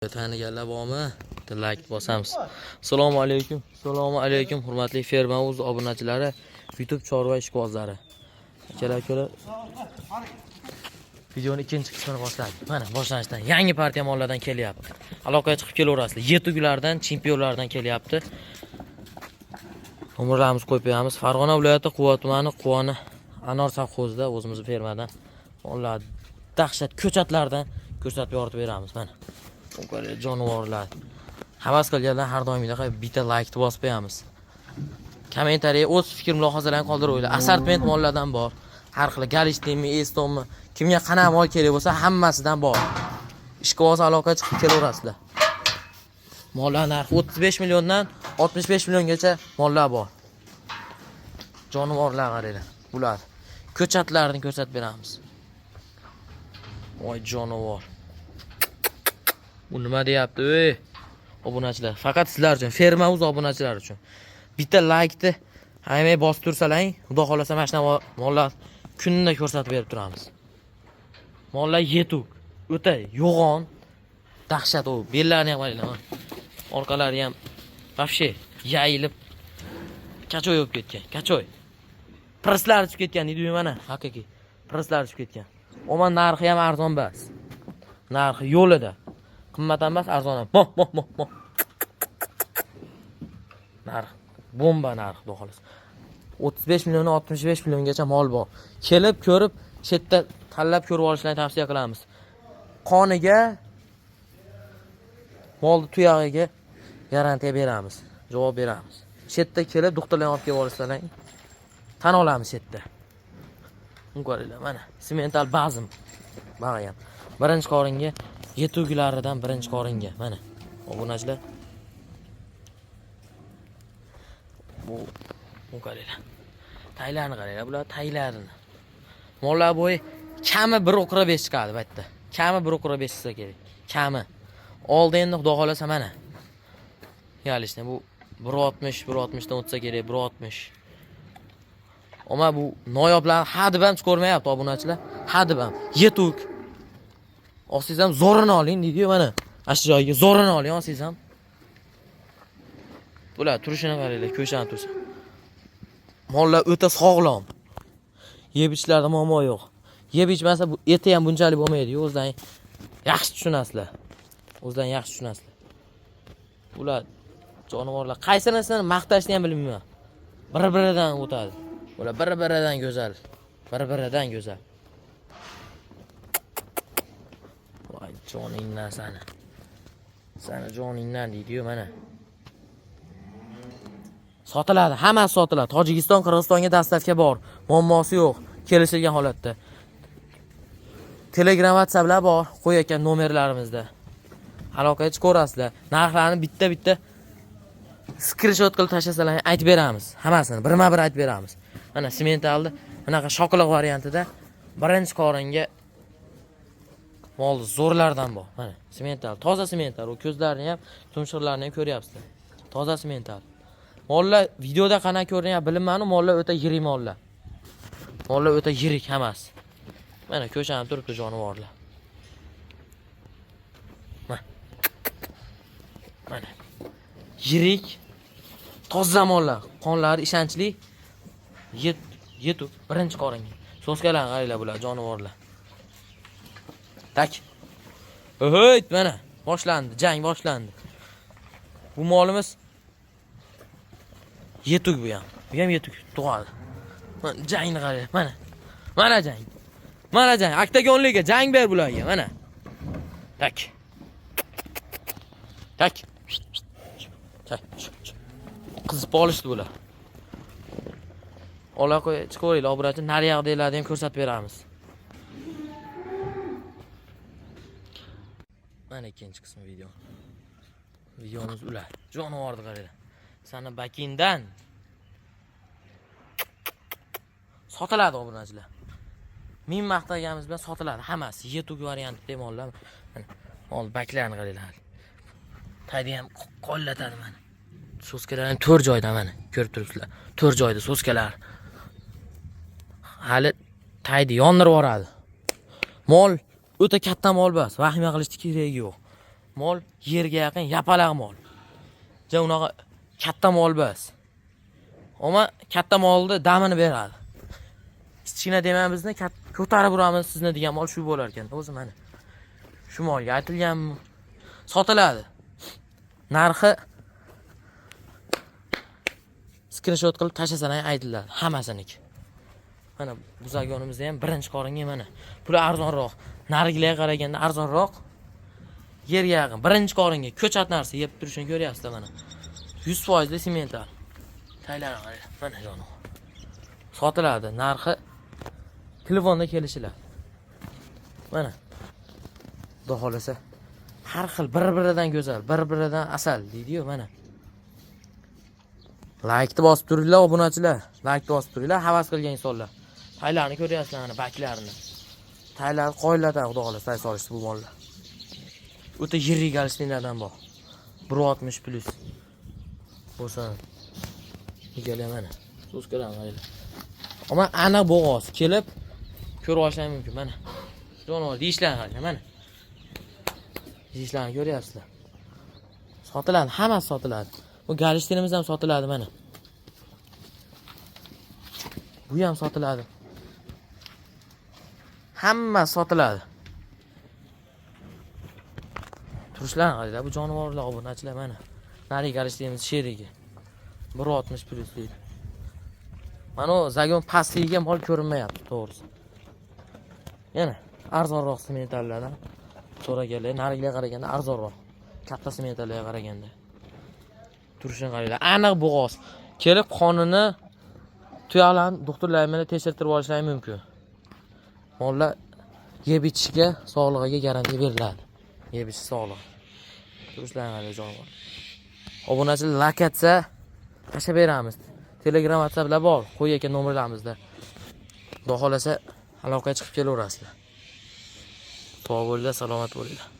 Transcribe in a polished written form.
Taniganlar bormi? Like bosamiz. Assalomu alaykum. Assalomu alaykum hurmatli Ferma Uz obunachilari, YouTube chorva ishqibozlari. Akalar, videoning ikkinchi qismini boshladik. Mana boshlanishdan yangi partiya mollardan kelyapti. Aloqaga chiqib kelaverasizlar. Yetuklardan, chempionlardan kelyapti. Nomerlarimizni qo'yib qo'yamiz. Farg'ona viloyati Quva tumani Quvoni Anor savxozida o'zimiz fermadan mollar dahshat ko'chatlardan ko'rsatib yoritib beramiz. Mana jonivorlar. Havas qilganlar har doimgidek bitta like bosib qo'yamiz. Kommentariya o'z fikr mulohazalarini qoldirib assortiment mollardan bor. Har xil galishtimmi, estommi, kimga qanaqa mol kerak bo'lsa, hammasidan bor. Ishqiboz aloqa chiqib kelaverasizlar. Mollar narxi 35 milliondan 65 milliongacha mollar bor. Jonivorlar qaranglar. Bular ko'chatlarni ko'rsatib beramiz. Voy jonivor. Bu nima deyapti, ey? Obunachilar, faqat sizlar uchun, Ferma Uz obunachilar uchun. Bitta like-ni hammay bosib tursalaring, xudo xolasa mana shunday mollar kunida ko'rsatib berib turamiz. Mollar yetuk, o'ta yo'g'on, dahshat u. Bellarni ham qaranglar. Orqalari ham вообще yayilib kachoy bo'lib ketgan, kachoy. Prislar tushib ketgan deydi mana, haqiqiy. Prislar tushib ketgan. O'man narxi ham arzon emas. Narxi yo'lida. Qimmat emas, arzon ham. Mo. Narx bomba narx xudo xolasa. 35 milliondan 65 milliongacha mol bor. Kelib ko'rib, chetda tanlab ko'rib olishlarini tavsiya qilamiz. Qoniga, molni tuyog'iga garantiya beramiz, javob beramiz. Chetda kelib doktorlarni olib kelib olishlaring tan olamiz chetda. Unqaringlar mana, semental bazm bag'ayam. Birinchi qoringa yetuklaridan birinchi qoringa mana. Obunachilar. Bu qaranglar. Taylarni qaranglar, bular taylarini. Mollar bo'yi kami 1.5 chiqadi bu yerda. Kami 1.5 chiqsa kerak. Kami. Oldi endi xudo xolasa mana. Yalishni bu 1.60 dan o'tsa kerak, 1.60. Ama bu noyoblar hadib ham chiqarmayapti obunachilar. Hadib ham yetuk. Olsiz ham zo'rini oling deydi mana. Ash joyiga zo'rini oling olsiz ham. Bular turishini qaranglar, ko'chani tursa. Mollar o'ta sog'lom. Yeb ichlarda muammo yo'q. Yeb ichmasa bu eti ham bunchalik bo'lmaydi. O'zdan yaxshi tushunasizlar. O'zdan yaxshi tushunasizlar. Bular jonivorlar qaysinisini maqtashni ham bilmayman. Bir-biridan o'tadi. Bular bir-biridan go'zal. Bir-biridan go'zal. Voy joningdan sani. Sani joningdan deydi-yu mana. Sotiladi, hammasi sotiladi. Tojikiston, Qirg'izistonga dastavka bor. Muammosi yo'q, kelishilgan holatda. Telegram, WhatsApplar bor, qo'yayotgan nomerlarimizda. Aloqaga chiqaverasizlar. Narxlarni bitta screenshot qilib tashlasalar aytib beramiz. Hammasini birma-bir aytib beramiz. Mana sementalni bunaqa shokolad variantida birinchi qoringa mol zo'rlardan bor. Mana semental, toza semental. O ko'zlarini ham, tumshuqlarini ham ko'ryapsizlar. Toza semental. Mollar videoda qanaqa ko'rinyapti bilmayman, mollar o'ta yirik mollar. Mollar o'ta yirik hammasi. Mana ko'chanib turibdi jonivorlar. Mana. Yirik, toza mollar, qonlari ishonchli, yetuk, birinchi qoringa. So'skalarni qaranglar bular jonivorlar. Tak. O'hoyt mana boshlandi, jang boshlandi. Bu molimiz yetuk bu ham. Bu ham yetuk tug'adi. Mana jangni qarang, mana. Mana jang. Mana jang, oktagonliga jang ber bularga, mana. Tak. Tak. Qizib olishdi bular. Aloqa chiqaveringlar, obrachi naryoqdagilarni ham ko'rsatib beramiz. Mana ikkinchi qismi video. Videomiz ular. Jonivorni qaranglar. Sani bakindan sotiladi obunachilar. Men maqtaganimiz bilan sotiladi hammasi. Yetuk variantida mollar. Mana mol baklarni qaranglar. Tayda ham qollatadi mana. So'skalar ham 4 joyda mana, ko'rib turibsizlar. 4 joyda so'skalar. Hali tayda yondirib yoradi. Mol o'ta katta mol emas, vahima qilishga keragi yo'q. Mol yerga yaqin yapalaq mol. Ja unaqa katta mol bas. Ammo katta molni damini beradi. Kichkina demamizni ko'tarib uramiz sizni degan mol shu bo'lar ekan. O'zi mana. Shu molga aytilganmi? Sotiladi. Narxi screenshot qilib tashlasangiz aytiladi hammasiniki. Mana bu zagonimizda ham birinchi qoringa mana. Puli arzonroq. Narigilarga qaraganda arzonroq. Yerga yaqin birinchi qoringa ko'chat narsa yeb turishini ko'ryapsizlar mana. 100% semental. Taylar mana jonim. Sotiladi. Narxi telefonda kelishiladi. Mana. Xudo xolasa har xil bir-biridan go'zal, bir-biridan asal deydi-yu mana. Like-ni bosib turinglar, obunachilar. Like-ni bosib turinglar, havas qilgan insonlar. Taylarni ko'ryapsizlar mana, baklarini. Taylar qo'yiladi, xudo xolasa tay solishdi bu mollar. O'ta yirik galishlardan bor. 160 plus. Bo'lsin. Egalar mana. So'z ko'raman. Ammo aniq bo'g'oz kelib ko'rib olishingiz mumkin mana. Jonivor deyishlar mana. Deyishlarni ko'ryapsizlar. Sotiladi, hammasi sotiladi. Bu galishtirimiz ham sotiladi mana. Bu ham sotiladi. Hamma sotiladi. Turishlarni qaranglar, bu jonivorlar obunachilar mana. Nari galishtirimiz sherigi. 160 plus deydi. Mana o zagon pastiga mol ko'rinmayapti, to'g'risi. Yana arzonroq sementallardan so'raganlar, narigilarga qaraganda arzonroq. Katta sementallarga qaraganda. Turishini qaranglar. Aniq bo'g'oz. Kelib qonini tuyoqlarni doktorlar bilan tekshirtirib olishlari mumkin. Mollar yeb ichishga, sog'lig'iga garantiya beriladi. Yeb ichish sog'lig'i. Turishlarni qaranglar jonivor. Obunachilar lakatsa tashlab beramiz. Telegram, WhatsApplar bor. Qo'y ekan nomerlarimizda. Xudo xolasa aloqaga chiqib kelaverasizlar. Sog' bo'linglar, salomat bo'linglar.